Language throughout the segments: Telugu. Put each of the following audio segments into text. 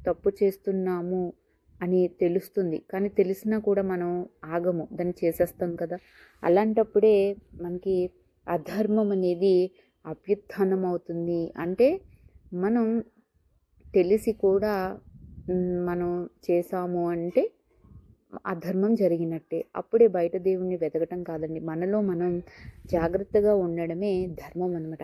తప్పు చేస్తున్నాము అని తెలుస్తుంది. కానీ తెలిసినా కూడా మనం ఆగము. దాన్ని చేసేస్తాం కదా! అలాంటప్పుడే మనకి అధర్మం అనేది అభ్యుత్థానం అవుతుంది. అంటే మనం తెలిసి కూడా మనం చేశాము అంటే అధర్మం జరిగినట్టే. అప్పుడే బయట దేవుణ్ణి వెతకటం కాదండి. మనలో మనం జాగ్రత్తగా ఉండడమే ధర్మం అనమాట.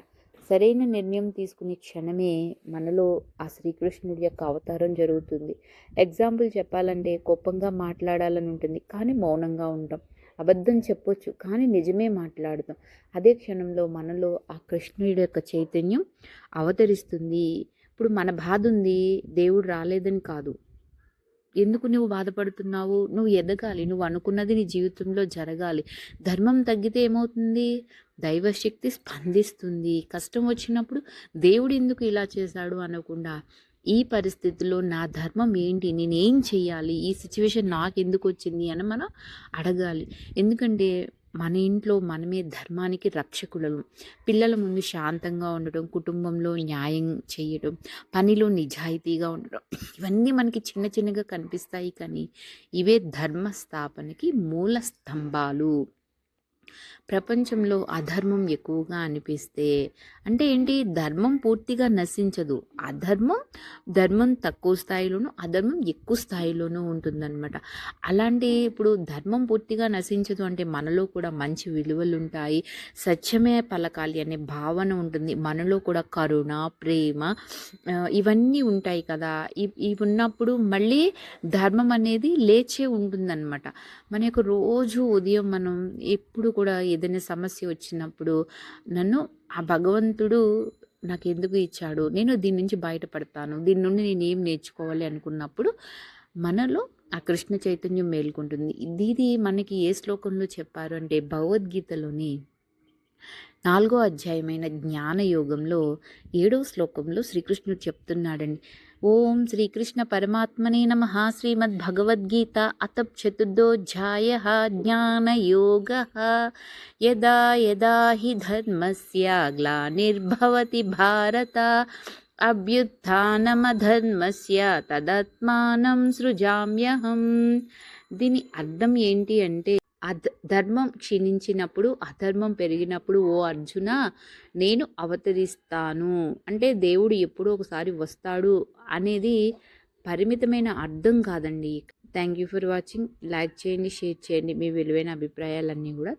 సరైన నిర్ణయం తీసుకునే క్షణమే మనలో ఆ శ్రీకృష్ణుడి యొక్క అవతారం జరుగుతుంది. ఎగ్జాంపుల్ చెప్పాలంటే కోపంగా మాట్లాడాలని ఉంటుంది, కానీ మౌనంగా ఉంటాం. అబద్ధం చెప్పొచ్చు, కానీ నిజమే మాట్లాడతాం. అదే క్షణంలో మనలో ఆ కృష్ణుడి యొక్క చైతన్యం అవతరిస్తుంది. ఇప్పుడు మన బాధ ఉంది, దేవుడు రాలేదని కాదు. ఎందుకు నువ్వు బాధపడుతున్నావు? నువ్వు ఎదగాలి. నువ్వు అనుకున్నది నీ జీవితంలో జరగాలి. ధర్మం తగ్గితే ఏమవుతుంది? దైవశక్తి స్పందిస్తుంది. కష్టం వచ్చినప్పుడు దేవుడు ఎందుకు ఇలా చేశాడు అనకుండా, ఈ పరిస్థితుల్లో నా ధర్మం ఏంటి? నేనేం చెయ్యాలి? ఈ సిచ్యువేషన్ నాకెందుకు వచ్చింది అని మనం అడగాలి. ఎందుకంటే మన ఇంట్లో మనమే ధర్మానికి రక్షకులము. పిల్లల ముందు శాంతంగా ఉండటం, కుటుంబంలో న్యాయం చేయటం, పనిలో నిజాయితీగా ఉండటం, ఇవన్నీ మనకి చిన్న చిన్నగా కనిపిస్తాయి, కానీ ఇవే ధర్మ స్థాపనకి మూల స్తంభాలు. ప్రపంచంలో అధర్మం ఎక్కువగా అనిపిస్తే అంటే ఏంటి? ధర్మం పూర్తిగా నశించదు. ధర్మం తక్కువ స్థాయిలోనూ, అధర్మం ఎక్కువ స్థాయిలోనూ ఉంటుందన్నమాట. అలాంటి ఇప్పుడు ధర్మం పూర్తిగా నశించదు అంటే మనలో కూడా మంచి విలువలు ఉంటాయి, సత్యమే పలకాలి అనే భావన ఉంటుంది. మనలో కూడా కరుణ, ప్రేమ ఇవన్నీ ఉంటాయి కదా. ఇవి ఉన్నప్పుడు మళ్ళీ ధర్మం అనేది లేచే ఉంటుందన్నమాట. మన యొక్క రోజు ఉదయం మనం ఎప్పుడు కూడా ఏదైనా సమస్య వచ్చినప్పుడు నన్ను ఆ భగవంతుడు నాకెందుకు ఇచ్చాడు, నేను దీని నుంచి బయటపడతాను, దీని నుండి నేను ఏం నేర్చుకోవాలి అనుకున్నప్పుడు మనలో ఆ కృష్ణ చైతన్యం మేల్కొంటుంది. ఇది మనకి ఏ శ్లోకంలో చెప్పారు అంటే భగవద్గీతలోని 4వ అధ్యాయమైన జ్ఞానయోగంలో 7వ శ్లోకంలో శ్రీకృష్ణుడు చెప్తున్నాడండి. ఓం శ్రీకృష్ణ పరమాత్మనే నమః. శ్రీమద్భగవద్గీత అత చతుర్థోధ్యాయః జ్ఞానయోగః. యదా యదా హి ధర్మస్య గ్లానిర్భవతి భారత అభ్యుత్థానమధర్మస్య తదాత్మానం సృజామ్యహం. దీని అర్థం ఏంటి అంటే ధర్మం క్షీణించినప్పుడు, అధర్మం పెరిగినప్పుడు ఓ అర్జున నేను అవతరిస్తాను అంటే దేవుడు ఎప్పుడో ఒకసారి వస్తాడు అనేది పరిమితమైన అర్థం కాదండి. Thank you for watching. Like చేయండి, షేర్ చేయండి. మీ విలువైన అభిప్రాయాలన్నీ కూడా